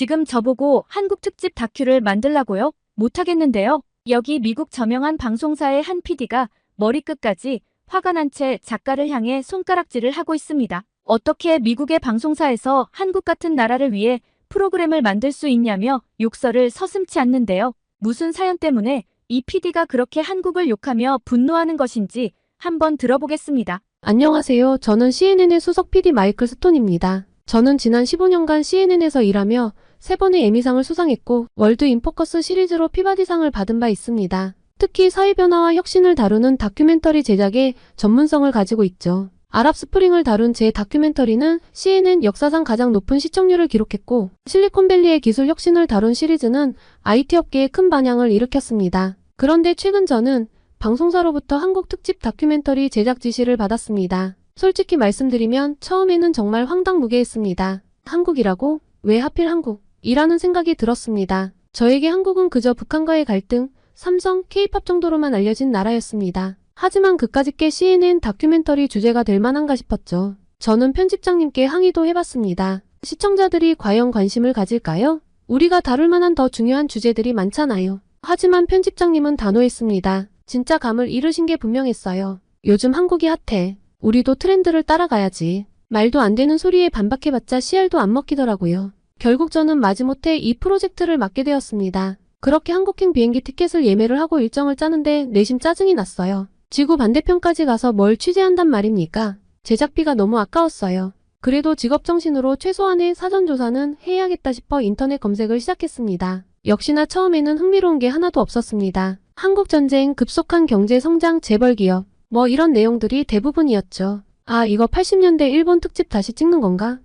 지금 저보고 한국 특집 다큐를 만들라고요? 못하겠는데요. 여기 미국 저명한 방송사의 한 PD가 머리끝까지 화가 난 채 작가를 향해 손가락질을 하고 있습니다. 어떻게 미국의 방송사에서 한국 같은 나라를 위해 프로그램을 만들 수 있냐며 욕설을 서슴지 않는데요. 무슨 사연 때문에 이 PD가 그렇게 한국을 욕하며 분노하는 것인지 한번 들어보겠습니다. 안녕하세요. 저는 CNN의 수석 PD 마이클 스톤입니다. 저는 지난 15년간 CNN에서 일하며 3번의 에미상을 수상했고 월드 인포커스 시리즈로 피바디상을 받은 바 있습니다. 특히 사회변화와 혁신을 다루는 다큐멘터리 제작에 전문성을 가지고 있죠. 아랍 스프링을 다룬 제 다큐멘터리는 CNN 역사상 가장 높은 시청률을 기록했고 실리콘밸리의 기술 혁신을 다룬 시리즈는 IT 업계에 큰 반향을 일으켰습니다. 그런데 최근 저는 방송사로부터 한국 특집 다큐멘터리 제작 지시를 받았습니다. 솔직히 말씀드리면 처음에는 정말 황당무계했습니다. 한국이라고? 왜 하필 한국? 이라는 생각이 들었습니다. 저에게 한국은 그저 북한과의 갈등, 삼성, K-팝 정도로만 알려진 나라였습니다. 하지만 그까짓 게 CNN 다큐멘터리 주제가 될 만한가 싶었죠. 저는 편집장님께 항의도 해봤습니다. 시청자들이 과연 관심을 가질까요? 우리가 다룰 만한 더 중요한 주제들이 많잖아요. 하지만 편집장님은 단호했습니다. 진짜 감을 잃으신 게 분명했어요. 요즘 한국이 핫해. 우리도 트렌드를 따라가야지. 말도 안 되는 소리에 반박해봤자 씨알도 안 먹히더라고요. 결국 저는 마지못해 이 프로젝트를 맡게 되었습니다. 그렇게 한국행 비행기 티켓을 예매를 하고 일정을 짜는데 내심 짜증이 났어요. 지구 반대편까지 가서 뭘 취재한단 말입니까? 제작비가 너무 아까웠어요. 그래도 직업정신으로 최소한의 사전조사는 해야겠다 싶어 인터넷 검색을 시작했습니다. 역시나 처음에는 흥미로운 게 하나도 없었습니다. 한국전쟁, 급속한 경제성장, 재벌기업 뭐 이런 내용들이 대부분이었죠. 아, 이거 80년대 일본 특집 다시 찍는 건가?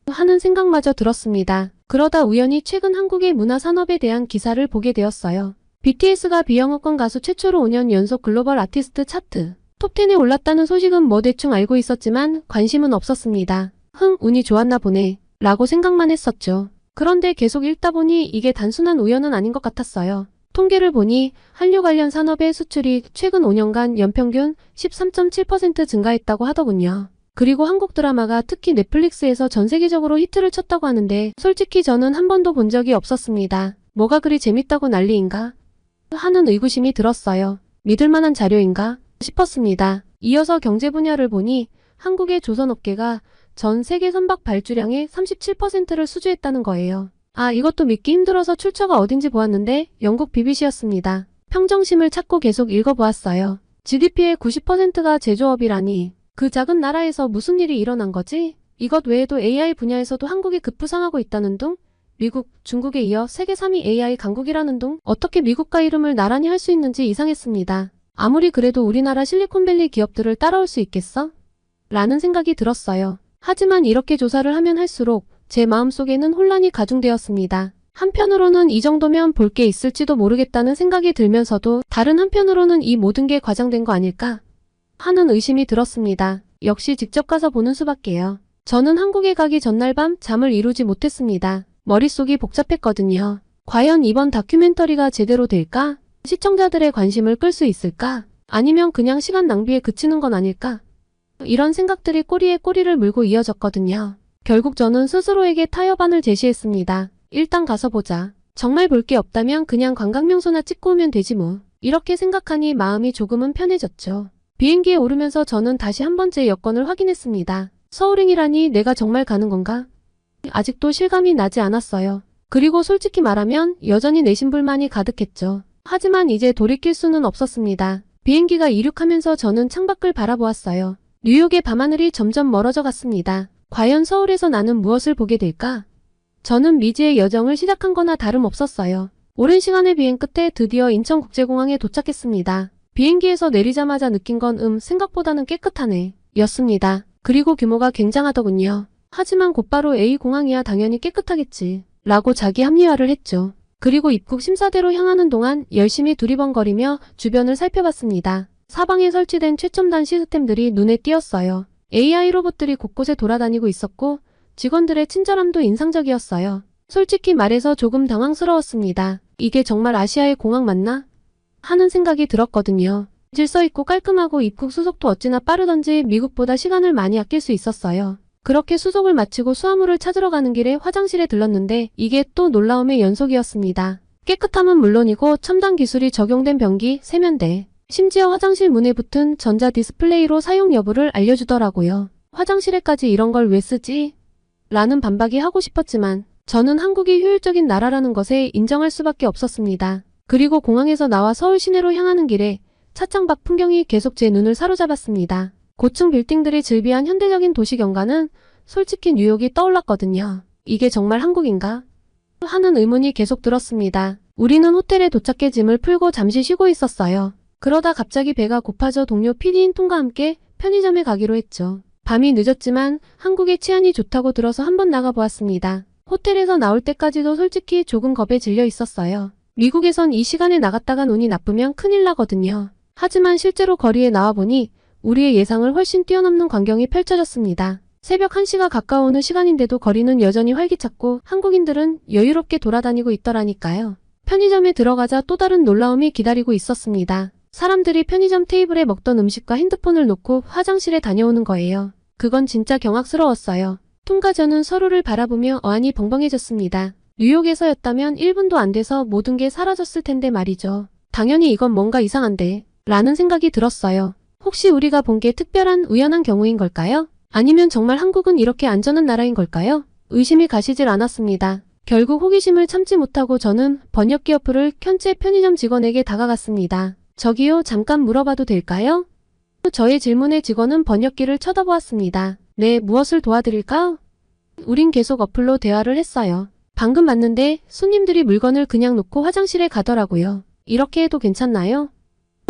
하는 생각마저 들었습니다. 그러다 우연히 최근 한국의 문화산업에 대한 기사를 보게 되었어요. BTS가 비영어권 가수 최초로 5년 연속 글로벌 아티스트 차트 톱10에 올랐다는 소식은 뭐 대충 알고 있었지만 관심은 없었습니다. 운이 좋았나 보네 라고 생각만 했었죠. 그런데 계속 읽다 보니 이게 단순한 우연은 아닌 것 같았어요. 통계를 보니 한류 관련 산업의 수출이 최근 5년간 연평균 13.7% 증가했다고 하더군요. 그리고 한국 드라마가 특히 넷플릭스에서 전 세계적으로 히트를 쳤다고 하는데 솔직히 저는 한 번도 본 적이 없었습니다. 뭐가 그리 재밌다고 난리인가? 하는 의구심이 들었어요. 믿을 만한 자료인가? 싶었습니다. 이어서 경제 분야를 보니 한국의 조선업계가 전 세계 선박 발주량의 37%를 수주했다는 거예요. 아, 이것도 믿기 힘들어서 출처가 어딘지 보았는데 영국 BBC였습니다. 평정심을 찾고 계속 읽어보았어요. GDP의 90%가 제조업이라니 그 작은 나라에서 무슨 일이 일어난 거지? 이것 외에도 AI 분야에서도 한국이 급부상하고 있다는 둥? 미국, 중국에 이어 세계 3위 AI 강국이라는 둥? 어떻게 미국과 이름을 나란히 할 수 있는지 이상했습니다. 아무리 그래도 우리나라 실리콘밸리 기업들을 따라올 수 있겠어? 라는 생각이 들었어요. 하지만 이렇게 조사를 하면 할수록 제 마음속에는 혼란이 가중되었습니다. 한편으로는 이 정도면 볼 게 있을지도 모르겠다는 생각이 들면서도 다른 한편으로는 이 모든 게 과장된 거 아닐까? 하는 의심이 들었습니다. 역시 직접 가서 보는 수밖에요. 저는 한국에 가기 전날 밤 잠을 이루지 못했습니다. 머릿속이 복잡했거든요. 과연 이번 다큐멘터리가 제대로 될까? 시청자들의 관심을 끌 수 있을까? 아니면 그냥 시간 낭비에 그치는 건 아닐까? 이런 생각들이 꼬리에 꼬리를 물고 이어졌거든요. 결국 저는 스스로에게 타협안을 제시했습니다. 일단 가서 보자. 정말 볼 게 없다면 그냥 관광명소나 찍고 오면 되지 뭐. 이렇게 생각하니 마음이 조금은 편해졌죠. 비행기에 오르면서 저는 다시 한 번째 여권을 확인했습니다. 서울행이라니 내가 정말 가는 건가? 아직도 실감이 나지 않았어요. 그리고 솔직히 말하면 여전히 내심불만이 가득했죠. 하지만 이제 돌이킬 수는 없었습니다. 비행기가 이륙하면서 저는 창밖을 바라보았어요. 뉴욕의 밤하늘이 점점 멀어져 갔습니다. 과연 서울에서 나는 무엇을 보게 될까? 저는 미지의 여정을 시작한 거나 다름없었어요. 오랜 시간의 비행 끝에 드디어 인천국제공항에 도착했습니다. 비행기에서 내리자마자 느낀 건 생각보다는 깨끗하네 였습니다. 그리고 규모가 굉장하더군요. 하지만 곧바로 A공항이야 당연히 깨끗하겠지 라고 자기 합리화를 했죠. 그리고 입국 심사대로 향하는 동안 열심히 두리번거리며 주변을 살펴봤습니다. 사방에 설치된 최첨단 시스템들이 눈에 띄었어요. AI 로봇들이 곳곳에 돌아다니고 있었고 직원들의 친절함도 인상적이었어요. 솔직히 말해서 조금 당황스러웠습니다. 이게 정말 아시아의 공항 맞나? 하는 생각이 들었거든요. 질서있고 깔끔하고 입국 수속도 어찌나 빠르던지 미국보다 시간을 많이 아낄 수 있었어요. 그렇게 수속을 마치고 수화물을 찾으러 가는 길에 화장실에 들렀는데 이게 또 놀라움의 연속이었습니다. 깨끗함은 물론이고 첨단 기술이 적용된 변기, 세면대, 심지어 화장실 문에 붙은 전자 디스플레이로 사용 여부를 알려주더라고요. 화장실에까지 이런 걸 왜 쓰지? 라는 반박이 하고 싶었지만 저는 한국이 효율적인 나라라는 것에 인정할 수밖에 없었습니다. 그리고 공항에서 나와 서울 시내로 향하는 길에 차창 밖 풍경이 계속 제 눈을 사로잡았습니다. 고층 빌딩들이 즐비한 현대적인 도시 경관은 솔직히 뉴욕이 떠올랐거든요. 이게 정말 한국인가? 하는 의문이 계속 들었습니다. 우리는 호텔에 도착해 짐을 풀고 잠시 쉬고 있었어요. 그러다 갑자기 배가 고파져 동료 PD인 톰과 함께 편의점에 가기로 했죠. 밤이 늦었지만 한국의 치안이 좋다고 들어서 한번 나가보았습니다. 호텔에서 나올 때까지도 솔직히 조금 겁에 질려 있었어요. 미국에선 이 시간에 나갔다가 운이 나쁘면 큰일 나거든요. 하지만 실제로 거리에 나와보니 우리의 예상을 훨씬 뛰어넘는 광경이 펼쳐졌습니다. 새벽 1시가 가까워오는 시간인데도 거리는 여전히 활기찼고 한국인들은 여유롭게 돌아다니고 있더라니까요. 편의점에 들어가자 또 다른 놀라움이 기다리고 있었습니다. 사람들이 편의점 테이블에 먹던 음식과 핸드폰을 놓고 화장실에 다녀오는 거예요. 그건 진짜 경악스러웠어요. 톰과 저는 서로를 바라보며 어안이 벙벙해졌습니다. 뉴욕에서였다면 1분도 안 돼서 모든 게 사라졌을 텐데 말이죠. 당연히 이건 뭔가 이상한데 라는 생각이 들었어요. 혹시 우리가 본 게 특별한 우연한 경우인 걸까요? 아니면 정말 한국은 이렇게 안전한 나라인 걸까요? 의심이 가시질 않았습니다. 결국 호기심을 참지 못하고 저는 번역기 어플을 켠 채 편의점 직원에게 다가갔습니다. 저기요, 잠깐 물어봐도 될까요? 저의 질문에 직원은 번역기를 쳐다보았습니다. 네, 무엇을 도와드릴까? 우린 계속 어플로 대화를 했어요. 방금 봤는데 손님들이 물건을 그냥 놓고 화장실에 가더라고요. 이렇게 해도 괜찮나요?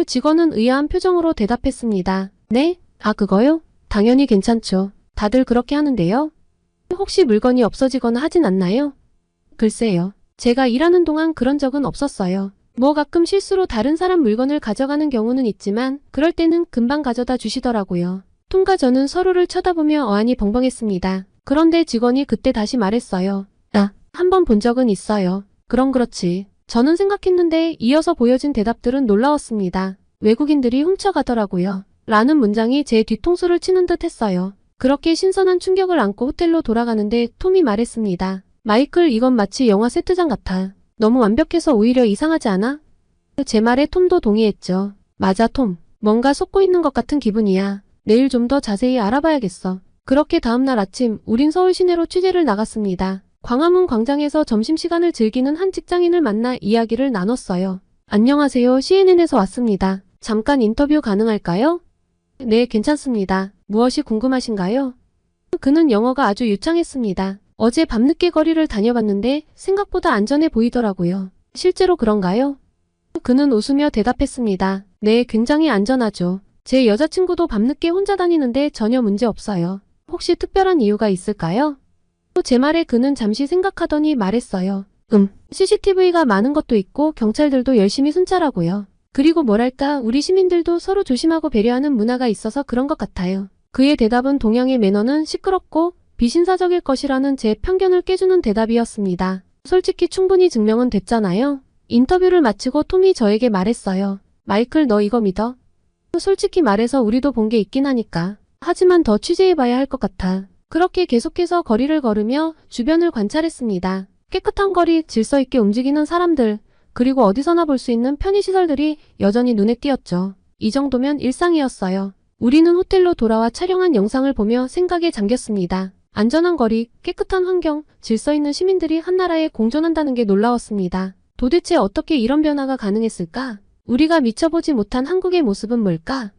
직원은 의아한 표정으로 대답했습니다. 네? 아, 그거요? 당연히 괜찮죠. 다들 그렇게 하는데요. 혹시 물건이 없어지거나 하진 않나요? 글쎄요. 제가 일하는 동안 그런 적은 없었어요. 뭐 가끔 실수로 다른 사람 물건을 가져가는 경우는 있지만 그럴 때는 금방 가져다 주시더라고요. 톰과 저는 서로를 쳐다보며 어안이 벙벙했습니다. 그런데 직원이 그때 다시 말했어요. 한 번 본 적은 있어요. 그럼 그렇지. 저는 생각했는데 이어서 보여진 대답들은 놀라웠습니다. 외국인들이 훔쳐가더라고요. 라는 문장이 제 뒤통수를 치는 듯 했어요. 그렇게 신선한 충격을 안고 호텔로 돌아가는데 톰이 말했습니다. 마이클, 이건 마치 영화 세트장 같아. 너무 완벽해서 오히려 이상하지 않아? 제 말에 톰도 동의했죠. 맞아, 톰. 뭔가 속고 있는 것 같은 기분이야. 내일 좀 더 자세히 알아봐야겠어. 그렇게 다음날 아침 우린 서울 시내로 취재를 나갔습니다. 광화문 광장에서 점심시간을 즐기는 한 직장인을 만나 이야기를 나눴어요. 안녕하세요. CNN에서 왔습니다. 잠깐 인터뷰 가능할까요? 네, 괜찮습니다. 무엇이 궁금하신가요? 그는 영어가 아주 유창했습니다. 어제 밤늦게 거리를 다녀봤는데 생각보다 안전해 보이더라고요. 실제로 그런가요? 그는 웃으며 대답했습니다. 네, 굉장히 안전하죠. 제 여자친구도 밤늦게 혼자 다니는데 전혀 문제 없어요. 혹시 특별한 이유가 있을까요? 제 말에 그는 잠시 생각하더니 말했어요. CCTV가 많은 것도 있고 경찰들도 열심히 순찰하고요. 그리고 뭐랄까 우리 시민들도 서로 조심하고 배려하는 문화가 있어서 그런 것 같아요. 그의 대답은 동양의 매너는 시끄럽고 비신사적일 것이라는 제 편견을 깨주는 대답이었습니다. 솔직히 충분히 증명은 됐잖아요. 인터뷰를 마치고 톰이 저에게 말했어요. 마이클, 너 이거 믿어? 솔직히 말해서 우리도 본 게 있긴 하니까. 하지만 더 취재해봐야 할 것 같아. 그렇게 계속해서 거리를 걸으며 주변을 관찰했습니다. 깨끗한 거리, 질서 있게 움직이는 사람들, 그리고 어디서나 볼 수 있는 편의시설들이 여전히 눈에 띄었죠. 이 정도면 일상이었어요. 우리는 호텔로 돌아와 촬영한 영상을 보며 생각에 잠겼습니다. 안전한 거리, 깨끗한 환경, 질서 있는 시민들이 한 나라에 공존한다는 게 놀라웠습니다. 도대체 어떻게 이런 변화가 가능했을까? 우리가 미쳐보지 못한 한국의 모습은 뭘까?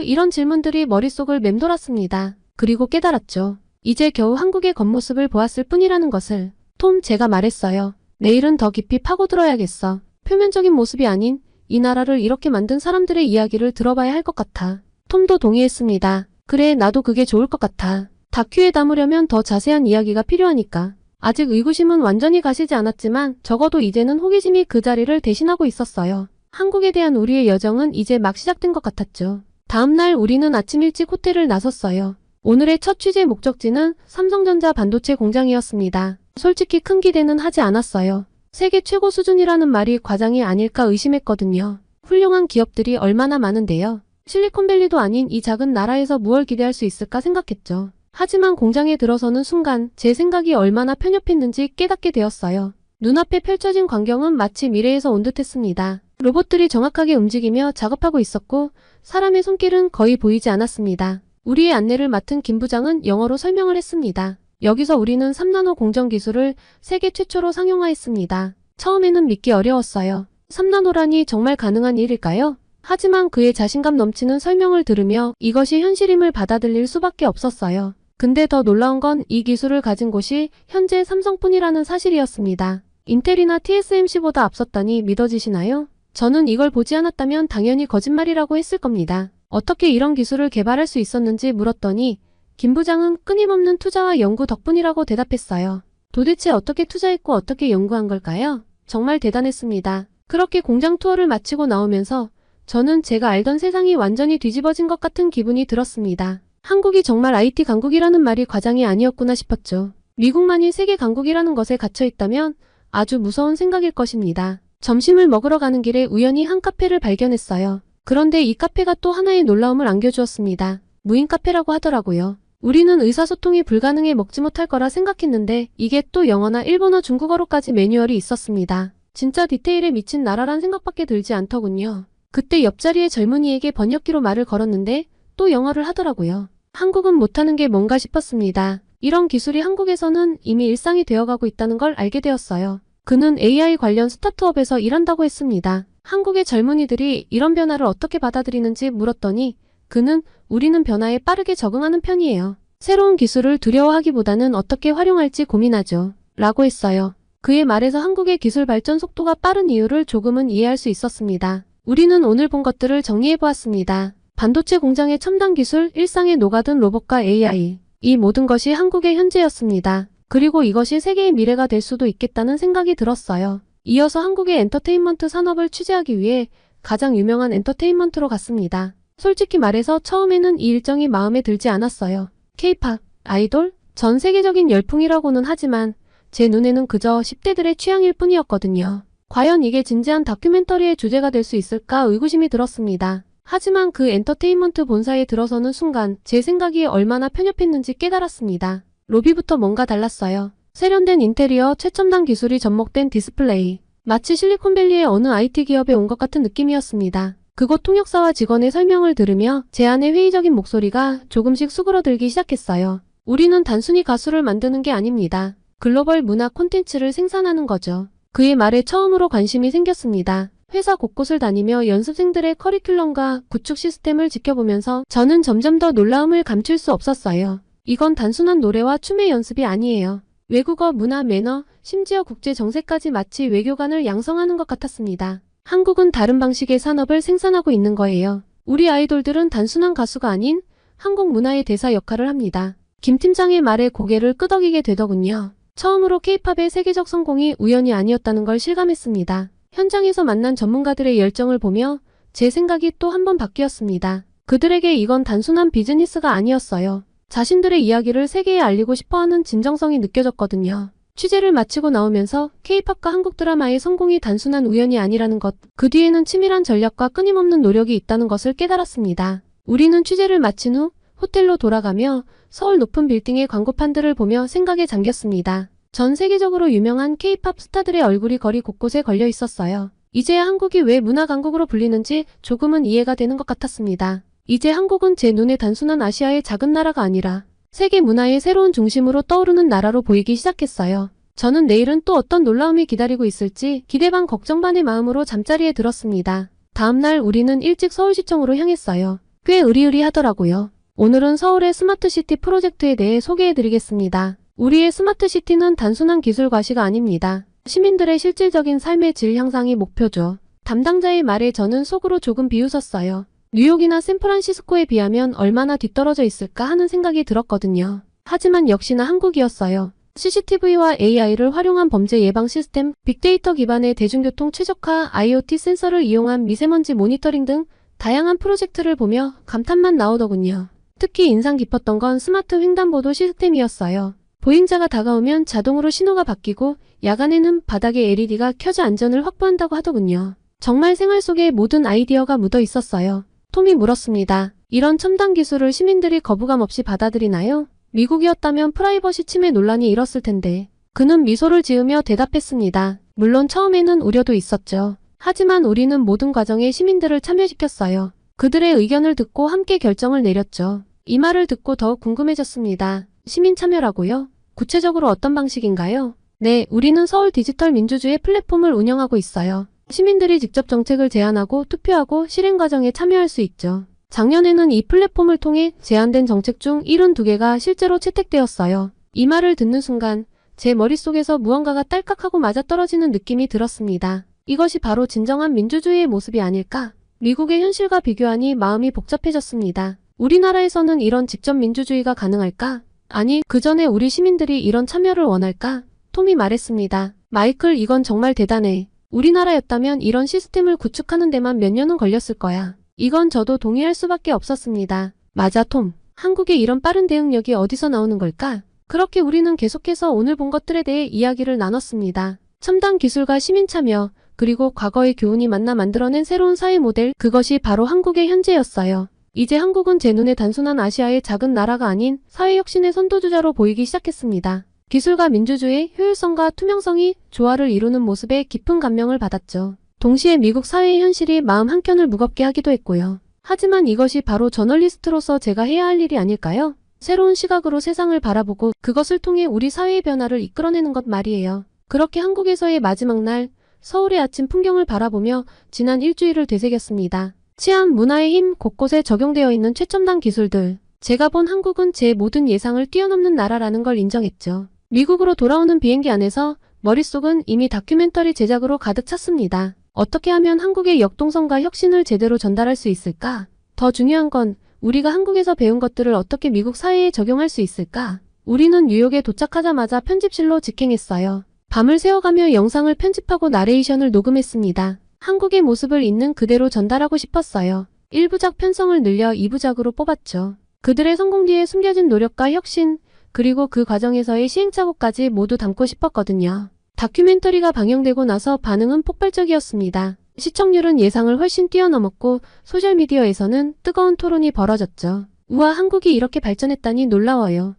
이런 질문들이 머릿속을 맴돌았습니다. 그리고 깨달았죠. 이제 겨우 한국의 겉모습을 보았을 뿐이라는 것을. 톰, 제가 말했어요. 내일은 더 깊이 파고들어야겠어. 표면적인 모습이 아닌 이 나라를 이렇게 만든 사람들의 이야기를 들어봐야 할 것 같아. 톰도 동의했습니다. 그래, 나도 그게 좋을 것 같아. 다큐에 담으려면 더 자세한 이야기가 필요하니까. 아직 의구심은 완전히 가시지 않았지만 적어도 이제는 호기심이 그 자리를 대신하고 있었어요. 한국에 대한 우리의 여정은 이제 막 시작된 것 같았죠. 다음날 우리는 아침 일찍 호텔을 나섰어요. 오늘의 첫 취재 목적지는 삼성전자 반도체 공장이었습니다. 솔직히 큰 기대는 하지 않았어요. 세계 최고 수준이라는 말이 과장이 아닐까 의심했거든요. 훌륭한 기업들이 얼마나 많은데요. 실리콘밸리도 아닌 이 작은 나라에서 무얼 기대할 수 있을까 생각했죠. 하지만 공장에 들어서는 순간 제 생각이 얼마나 편협했는지 깨닫게 되었어요. 눈앞에 펼쳐진 광경은 마치 미래에서 온 듯했습니다. 로봇들이 정확하게 움직이며 작업하고 있었고 사람의 손길은 거의 보이지 않았습니다. 우리의 안내를 맡은 김 부장은 영어로 설명을 했습니다. 여기서 우리는 3나노 공정 기술을 세계 최초로 상용화했습니다. 처음에는 믿기 어려웠어요. 3나노라니 정말 가능한 일일까요? 하지만 그의 자신감 넘치는 설명을 들으며 이것이 현실임을 받아들일 수밖에 없었어요. 근데 더 놀라운 건 이 기술을 가진 곳이 현재 삼성뿐이라는 사실이었습니다. 인텔이나 TSMC보다 앞섰다니 믿어지시나요? 저는 이걸 보지 않았다면 당연히 거짓말이라고 했을 겁니다. 어떻게 이런 기술을 개발할 수 있었는지 물었더니 김 부장은 끊임없는 투자와 연구 덕분이라고 대답했어요. 도대체 어떻게 투자했고 어떻게 연구한 걸까요? 정말 대단했습니다. 그렇게 공장 투어를 마치고 나오면서 저는 제가 알던 세상이 완전히 뒤집어진 것 같은 기분이 들었습니다. 한국이 정말 IT 강국이라는 말이 과장이 아니었구나 싶었죠. 미국만이 세계 강국이라는 것에 갇혀 있다면 아주 무서운 생각일 것입니다. 점심을 먹으러 가는 길에 우연히 한 카페를 발견했어요. 그런데 이 카페가 또 하나의 놀라움을 안겨주었습니다. 무인 카페라고 하더라고요. 우리는 의사소통이 불가능해 먹지 못할 거라 생각했는데 이게 또 영어나 일본어, 중국어로까지 매뉴얼이 있었습니다. 진짜 디테일에 미친 나라란 생각밖에 들지 않더군요. 그때 옆자리의 젊은이에게 번역기로 말을 걸었는데 또 영어를 하더라고요. 한국은 못하는 게 뭔가 싶었습니다. 이런 기술이 한국에서는 이미 일상이 되어가고 있다는 걸 알게 되었어요. 그는 AI 관련 스타트업에서 일한다고 했습니다. 한국의 젊은이들이 이런 변화를 어떻게 받아들이는지 물었더니 그는 우리는 변화에 빠르게 적응하는 편이에요. 새로운 기술을 두려워하기보다는 어떻게 활용할지 고민하죠. 라고 했어요. 그의 말에서 한국의 기술 발전 속도가 빠른 이유를 조금은 이해할 수 있었습니다. 우리는 오늘 본 것들을 정리해보았습니다. 반도체 공장의 첨단 기술, 일상에 녹아든 로봇과 AI. 이 모든 것이 한국의 현재였습니다. 그리고 이것이 세계의 미래가 될 수도 있겠다는 생각이 들었어요. 이어서 한국의 엔터테인먼트 산업을 취재하기 위해 가장 유명한 엔터테인먼트로 갔습니다. 솔직히 말해서 처음에는 이 일정이 마음에 들지 않았어요. K-팝, 아이돌, 전 세계적인 열풍이라고는 하지만 제 눈에는 그저 10대들의 취향일 뿐이었거든요. 과연 이게 진지한 다큐멘터리의 주제가 될 수 있을까 의구심이 들었습니다. 하지만 그 엔터테인먼트 본사에 들어서는 순간 제 생각이 얼마나 편협했는지 깨달았습니다. 로비부터 뭔가 달랐어요. 세련된 인테리어, 최첨단 기술이 접목된 디스플레이. 마치 실리콘밸리의 어느 IT 기업에 온 것 같은 느낌이었습니다. 그곳 통역사와 직원의 설명을 들으며 제 안의 회의적인 목소리가 조금씩 수그러들기 시작했어요. 우리는 단순히 가수를 만드는 게 아닙니다. 글로벌 문화 콘텐츠를 생산하는 거죠. 그의 말에 처음으로 관심이 생겼습니다. 회사 곳곳을 다니며 연습생들의 커리큘럼과 구축 시스템을 지켜보면서 저는 점점 더 놀라움을 감출 수 없었어요. 이건 단순한 노래와 춤의 연습이 아니에요. 외국어, 문화, 매너, 심지어 국제 정세까지 마치 외교관을 양성하는 것 같았습니다. 한국은 다른 방식의 산업을 생산하고 있는 거예요. 우리 아이돌들은 단순한 가수가 아닌 한국 문화의 대사 역할을 합니다. 김 팀장의 말에 고개를 끄덕이게 되더군요. 처음으로 K-팝의 세계적 성공이 우연이 아니었다는 걸 실감했습니다. 현장에서 만난 전문가들의 열정을 보며 제 생각이 또 한 번 바뀌었습니다. 그들에게 이건 단순한 비즈니스가 아니었어요. 자신들의 이야기를 세계에 알리고 싶어하는 진정성이 느껴졌거든요. 취재를 마치고 나오면서 K-팝과 한국 드라마의 성공이 단순한 우연이 아니라는 것, 그 뒤에는 치밀한 전략과 끊임없는 노력이 있다는 것을 깨달았습니다. 우리는 취재를 마친 후 호텔로 돌아가며 서울 높은 빌딩의 광고판들을 보며 생각에 잠겼습니다. 전 세계적으로 유명한 K-팝 스타들의 얼굴이 거리 곳곳에 걸려 있었어요. 이제야 한국이 왜 문화 강국으로 불리는지 조금은 이해가 되는 것 같았습니다. 이제 한국은 제 눈에 단순한 아시아의 작은 나라가 아니라 세계 문화의 새로운 중심으로 떠오르는 나라로 보이기 시작했어요. 저는 내일은 또 어떤 놀라움이 기다리고 있을지 기대 반 걱정 반의 마음으로 잠자리에 들었습니다. 다음날 우리는 일찍 서울시청으로 향했어요. 꽤 으리으리하더라고요. 오늘은 서울의 스마트시티 프로젝트에 대해 소개해드리겠습니다. 우리의 스마트시티는 단순한 기술 과시가 아닙니다. 시민들의 실질적인 삶의 질 향상이 목표죠. 담당자의 말에 저는 속으로 조금 비웃었어요. 뉴욕이나 샌프란시스코에 비하면 얼마나 뒤떨어져 있을까 하는 생각이 들었거든요. 하지만 역시나 한국이었어요. CCTV와 AI를 활용한 범죄 예방 시스템, 빅데이터 기반의 대중교통 최적화, IoT 센서를 이용한 미세먼지 모니터링 등 다양한 프로젝트를 보며 감탄만 나오더군요. 특히 인상 깊었던 건 스마트 횡단보도 시스템이었어요. 보행자가 다가오면 자동으로 신호가 바뀌고 야간에는 바닥에 LED가 켜져 안전을 확보한다고 하더군요. 정말 생활 속에 모든 아이디어가 묻어 있었어요. 톰이 물었습니다. 이런 첨단 기술을 시민들이 거부감 없이 받아들이나요? 미국이었다면 프라이버시 침해 논란이 일었을 텐데. 그는 미소를 지으며 대답했습니다. 물론 처음에는 우려도 있었죠. 하지만 우리는 모든 과정에 시민들을 참여시켰어요. 그들의 의견을 듣고 함께 결정을 내렸죠. 이 말을 듣고 더욱 궁금해졌습니다. 시민 참여라고요? 구체적으로 어떤 방식인가요? 네, 우리는 서울 디지털 민주주의 플랫폼을 운영하고 있어요. 시민들이 직접 정책을 제안하고 투표하고 실행 과정에 참여할 수 있죠. 작년에는 이 플랫폼을 통해 제안된 정책 중 72개가 실제로 채택되었어요. 이 말을 듣는 순간 제 머릿속에서 무언가가 딸깍하고 맞아떨어지는 느낌이 들었습니다. 이것이 바로 진정한 민주주의의 모습이 아닐까? 미국의 현실과 비교하니 마음이 복잡해졌습니다. 우리나라에서는 이런 직접 민주주의가 가능할까? 아니, 그 전에 우리 시민들이 이런 참여를 원할까? 톰이 말했습니다. 마이클, 이건 정말 대단해. 우리나라였다면 이런 시스템을 구축하는 데만 몇 년은 걸렸을 거야. 이건 저도 동의할 수밖에 없었습니다. 맞아, 톰. 한국의 이런 빠른 대응력이 어디서 나오는 걸까? 그렇게 우리는 계속해서 오늘 본 것들에 대해 이야기를 나눴습니다. 첨단 기술과 시민 참여, 그리고 과거의 교훈이 만나 만들어낸 새로운 사회 모델, 그것이 바로 한국의 현재였어요. 이제 한국은 제 눈에 단순한 아시아의 작은 나라가 아닌 사회혁신의 선도주자로 보이기 시작했습니다. 기술과 민주주의, 효율성과 투명성이 조화를 이루는 모습에 깊은 감명을 받았죠. 동시에 미국 사회의 현실이 마음 한켠을 무겁게 하기도 했고요. 하지만 이것이 바로 저널리스트로서 제가 해야 할 일이 아닐까요? 새로운 시각으로 세상을 바라보고 그것을 통해 우리 사회의 변화를 이끌어내는 것 말이에요. 그렇게 한국에서의 마지막 날, 서울의 아침 풍경을 바라보며 지난 일주일을 되새겼습니다. 치안, 문화의 힘, 곳곳에 적용되어 있는 최첨단 기술들. 제가 본 한국은 제 모든 예상을 뛰어넘는 나라라는 걸 인정했죠. 미국으로 돌아오는 비행기 안에서 머릿속은 이미 다큐멘터리 제작으로 가득 찼습니다. 어떻게 하면 한국의 역동성과 혁신을 제대로 전달할 수 있을까? 더 중요한 건 우리가 한국에서 배운 것들을 어떻게 미국 사회에 적용할 수 있을까? 우리는 뉴욕에 도착하자마자 편집실로 직행했어요. 밤을 새워가며 영상을 편집하고 나레이션을 녹음했습니다. 한국의 모습을 있는 그대로 전달하고 싶었어요. 1부작 편성을 늘려 2부작으로 뽑았죠. 그들의 성공 뒤에 숨겨진 노력과 혁신, 그리고 그 과정에서의 시행착오까지 모두 담고 싶었거든요. 다큐멘터리가 방영되고 나서 반응은 폭발적이었습니다. 시청률은 예상을 훨씬 뛰어넘었고 소셜미디어에서는 뜨거운 토론이 벌어졌죠. 우와, 한국이 이렇게 발전했다니 놀라워요.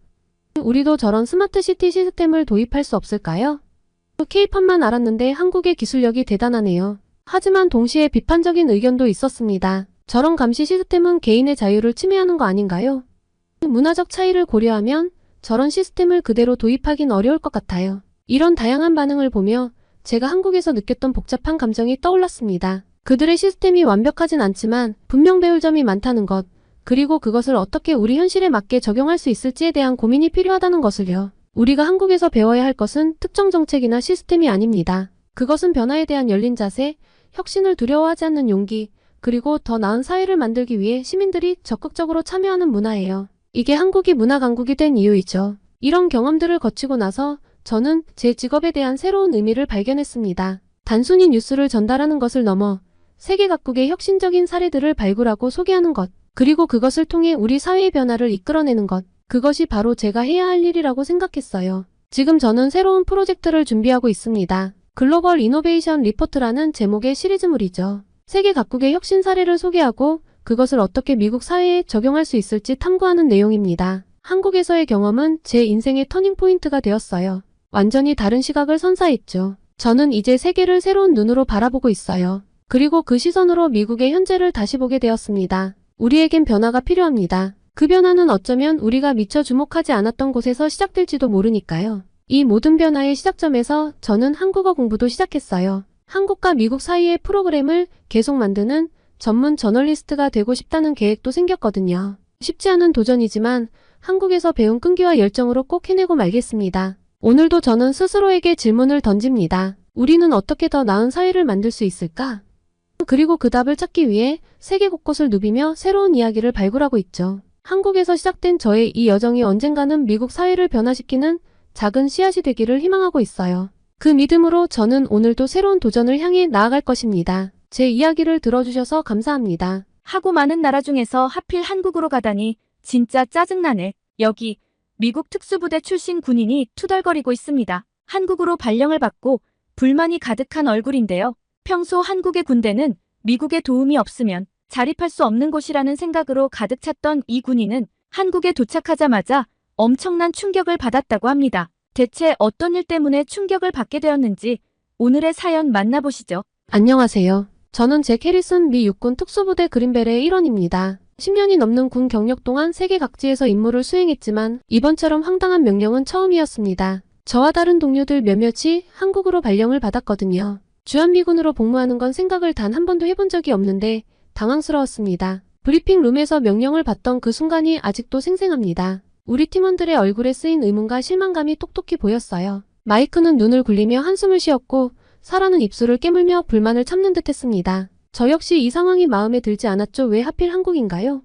우리도 저런 스마트 시티 시스템을 도입할 수 없을까요? K-팝만 알았는데 한국의 기술력이 대단하네요. 하지만 동시에 비판적인 의견도 있었습니다. 저런 감시 시스템은 개인의 자유를 침해하는 거 아닌가요? 문화적 차이를 고려하면 저런 시스템을 그대로 도입하긴 어려울 것 같아요. 이런 다양한 반응을 보며 제가 한국에서 느꼈던 복잡한 감정이 떠올랐습니다. 그들의 시스템이 완벽하진 않지만 분명 배울 점이 많다는 것, 그리고 그것을 어떻게 우리 현실에 맞게 적용할 수 있을지에 대한 고민이 필요하다는 것을요. 우리가 한국에서 배워야 할 것은 특정 정책이나 시스템이 아닙니다. 그것은 변화에 대한 열린 자세, 혁신을 두려워하지 않는 용기, 그리고 더 나은 사회를 만들기 위해 시민들이 적극적으로 참여하는 문화예요. 이게 한국이 문화 강국이 된 이유이죠. 이런 경험들을 거치고 나서 저는 제 직업에 대한 새로운 의미를 발견했습니다. 단순히 뉴스를 전달하는 것을 넘어 세계 각국의 혁신적인 사례들을 발굴하고 소개하는 것, 그리고 그것을 통해 우리 사회의 변화를 이끌어내는 것, 그것이 바로 제가 해야 할 일이라고 생각했어요. 지금 저는 새로운 프로젝트를 준비하고 있습니다. 글로벌 이노베이션 리포트라는 제목의 시리즈물이죠. 세계 각국의 혁신 사례를 소개하고 그것을 어떻게 미국 사회에 적용할 수 있을지 탐구하는 내용입니다. 한국에서의 경험은 제 인생의 터닝포인트가 되었어요. 완전히 다른 시각을 선사했죠. 저는 이제 세계를 새로운 눈으로 바라보고 있어요. 그리고 그 시선으로 미국의 현재를 다시 보게 되었습니다. 우리에겐 변화가 필요합니다. 그 변화는 어쩌면 우리가 미처 주목하지 않았던 곳에서 시작될지도 모르니까요. 이 모든 변화의 시작점에서 저는 한국어 공부도 시작했어요. 한국과 미국 사이의 프로그램을 계속 만드는 전문 저널리스트가 되고 싶다는 계획도 생겼거든요. 쉽지 않은 도전이지만 한국에서 배운 끈기와 열정으로 꼭 해내고 말겠습니다. 오늘도 저는 스스로에게 질문을 던집니다. 우리는 어떻게 더 나은 사회를 만들 수 있을까? 그리고 그 답을 찾기 위해 세계 곳곳을 누비며 새로운 이야기를 발굴하고 있죠. 한국에서 시작된 저의 이 여정이 언젠가는 미국 사회를 변화시키는 작은 씨앗이 되기를 희망하고 있어요. 그 믿음으로 저는 오늘도 새로운 도전을 향해 나아갈 것입니다. 제 이야기를 들어주셔서 감사합니다. 하고 많은 나라 중에서 하필 한국으로 가다니 진짜 짜증나네. 여기 미국 특수부대 출신 군인이 투덜거리고 있습니다. 한국으로 발령을 받고 불만이 가득한 얼굴인데요. 평소 한국의 군대는 미국의 도움이 없으면 자립할 수 없는 곳이라는 생각으로 가득 찼던 이 군인은 한국에 도착하자마자 엄청난 충격을 받았다고 합니다. 대체 어떤 일 때문에 충격을 받게 되었는지 오늘의 사연 만나보시죠. 안녕하세요. 저는 잭 해리슨 미 육군 특수부대 그린벨의 일원입니다. 10년이 넘는 군 경력 동안 세계 각지에서 임무를 수행했지만 이번처럼 황당한 명령은 처음이었습니다. 저와 다른 동료들 몇몇이 한국으로 발령을 받았거든요. 주한미군으로 복무하는 건 생각을 단 한 번도 해본 적이 없는데 당황스러웠습니다. 브리핑 룸에서 명령을 받던 그 순간이 아직도 생생합니다. 우리 팀원들의 얼굴에 쓰인 의문과 실망감이 똑똑히 보였어요. 마이크는 눈을 굴리며 한숨을 쉬었고 사라는 입술을 깨물며 불만을 참는 듯 했습니다. 저 역시 이 상황이 마음에 들지 않았죠. 왜 하필 한국인가요?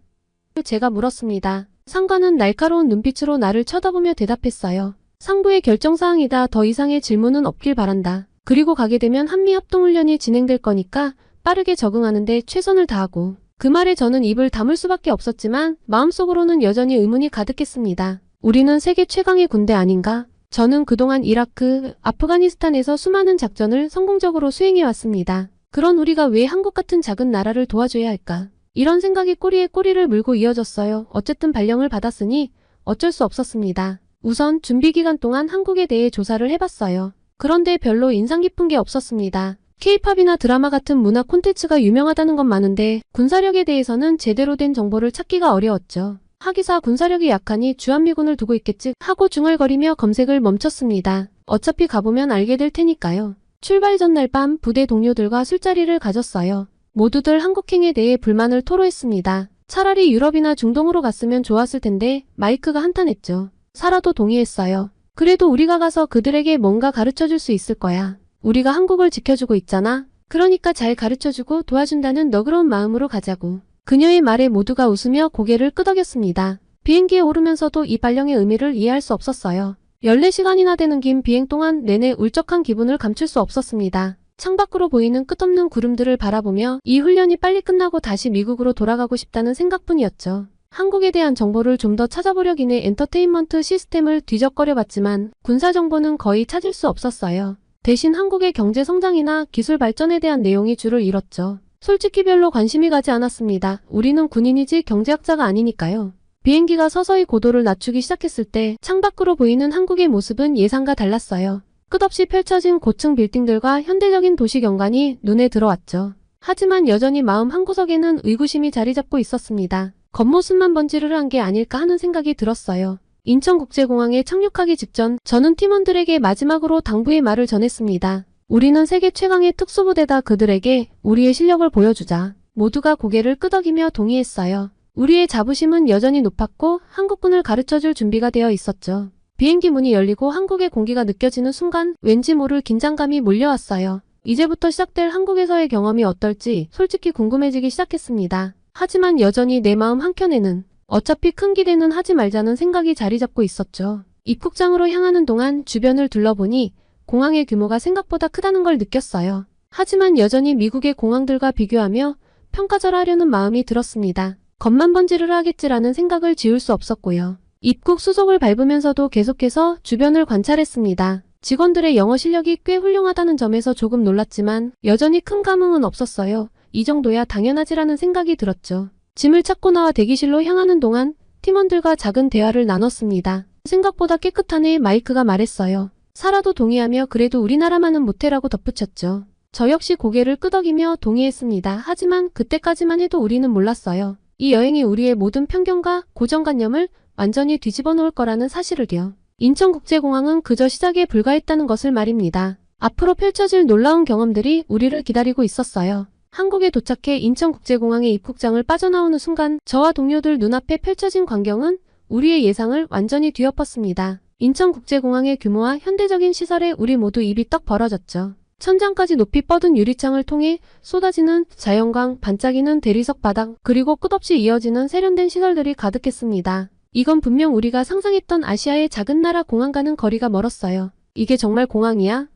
제가 물었습니다. 상관은 날카로운 눈빛으로 나를 쳐다보며 대답했어요. 상부의 결정사항이다. 더 이상의 질문은 없길 바란다. 그리고 가게 되면 한미합동훈련이 진행될 거니까 빠르게 적응하는데 최선을 다하고. 그 말에 저는 입을 다물 수밖에 없었지만 마음속으로는 여전히 의문이 가득했습니다. 우리는 세계 최강의 군대 아닌가? 저는 그동안 이라크, 아프가니스탄에서 수많은 작전을 성공적으로 수행해왔습니다. 그런 우리가 왜 한국 같은 작은 나라를 도와줘야 할까? 이런 생각이 꼬리에 꼬리를 물고 이어졌어요. 어쨌든 발령을 받았으니 어쩔 수 없었습니다. 우선 준비 기간 동안 한국에 대해 조사를 해봤어요. 그런데 별로 인상 깊은 게 없었습니다. K-팝이나 드라마 같은 문화 콘텐츠가 유명하다는 건 많은데 군사력에 대해서는 제대로 된 정보를 찾기가 어려웠죠. 하기사 군사력이 약하니 주한미군을 두고 있겠지 하고 중얼거리며 검색을 멈췄습니다. 어차피 가보면 알게 될 테니까요. 출발 전날 밤 부대 동료들과 술자리를 가졌어요. 모두들 한국행에 대해 불만을 토로했습니다. 차라리 유럽이나 중동으로 갔으면 좋았을 텐데 마이크가 한탄했죠. 사라도 동의했어요. 그래도 우리가 가서 그들에게 뭔가 가르쳐줄 수 있을 거야. 우리가 한국을 지켜주고 있잖아. 그러니까 잘 가르쳐주고 도와준다는 너그러운 마음으로 가자고. 그녀의 말에 모두가 웃으며 고개를 끄덕였습니다. 비행기에 오르면서도 이 발령의 의미를 이해할 수 없었어요. 14시간이나 되는 긴 비행 동안 내내 울적한 기분을 감출 수 없었습니다. 창밖으로 보이는 끝없는 구름들을 바라보며 이 훈련이 빨리 끝나고 다시 미국으로 돌아가고 싶다는 생각뿐이었죠. 한국에 대한 정보를 좀 더 찾아보려긴 해 엔터테인먼트 시스템을 뒤적거려봤지만 군사 정보는 거의 찾을 수 없었어요. 대신 한국의 경제 성장이나 기술 발전에 대한 내용이 줄을 이뤘죠. 솔직히 별로 관심이 가지 않았습니다. 우리는 군인이지 경제학자가 아니니까요. 비행기가 서서히 고도를 낮추기 시작했을 때 창밖으로 보이는 한국의 모습은 예상과 달랐어요. 끝없이 펼쳐진 고층 빌딩들과 현대적인 도시 경관이 눈에 들어왔죠. 하지만 여전히 마음 한구석에는 의구심이 자리 잡고 있었습니다. 겉모습만 번지르르 한 게 아닐까 하는 생각이 들었어요. 인천국제공항에 착륙하기 직전 저는 팀원들에게 마지막으로 당부의 말을 전했습니다. 우리는 세계 최강의 특수부대다. 그들에게 우리의 실력을 보여주자. 모두가 고개를 끄덕이며 동의했어요. 우리의 자부심은 여전히 높았고 한국군을 가르쳐줄 준비가 되어 있었죠. 비행기 문이 열리고 한국의 공기가 느껴지는 순간 왠지 모를 긴장감이 몰려왔어요. 이제부터 시작될 한국에서의 경험이 어떨지 솔직히 궁금해지기 시작했습니다. 하지만 여전히 내 마음 한켠에는 어차피 큰 기대는 하지 말자는 생각이 자리 잡고 있었죠. 입국장으로 향하는 동안 주변을 둘러보니 공항의 규모가 생각보다 크다는 걸 느꼈어요. 하지만 여전히 미국의 공항들과 비교하며 평가절하려는 마음이 들었습니다. 겉만 번지르르 하겠지라는 생각을 지울 수 없었고요. 입국 수속을 밟으면서도 계속해서 주변을 관찰했습니다. 직원들의 영어 실력이 꽤 훌륭하다는 점에서 조금 놀랐지만 여전히 큰 감흥은 없었어요. 이 정도야 당연하지라는 생각이 들었죠. 짐을 찾고 나와 대기실로 향하는 동안 팀원들과 작은 대화를 나눴습니다. 생각보다 깨끗하네. 마이크가 말했어요. 사라도 동의하며 그래도 우리나라만은 못해라고 덧붙였죠. 저 역시 고개를 끄덕이며 동의했습니다. 하지만 그때까지만 해도 우리는 몰랐어요. 이 여행이 우리의 모든 편견과 고정관념을 완전히 뒤집어 놓을 거라는 사실을요. 인천국제공항은 그저 시작에 불과했다는 것을 말입니다. 앞으로 펼쳐질 놀라운 경험들이 우리를 기다리고 있었어요. 한국에 도착해 인천국제공항의 입국장을 빠져나오는 순간 저와 동료들 눈앞에 펼쳐진 광경은 우리의 예상을 완전히 뒤엎었습니다. 인천국제공항의 규모와 현대적인 시설에 우리 모두 입이 떡 벌어졌죠. 천장까지 높이 뻗은 유리창을 통해 쏟아지는 자연광, 반짝이는 대리석 바닥, 그리고 끝없이 이어지는 세련된 시설들이 가득했습니다. 이건 분명 우리가 상상했던 아시아의 작은 나라 공항과는 거리가 멀었어요. 이게 정말 공항이야?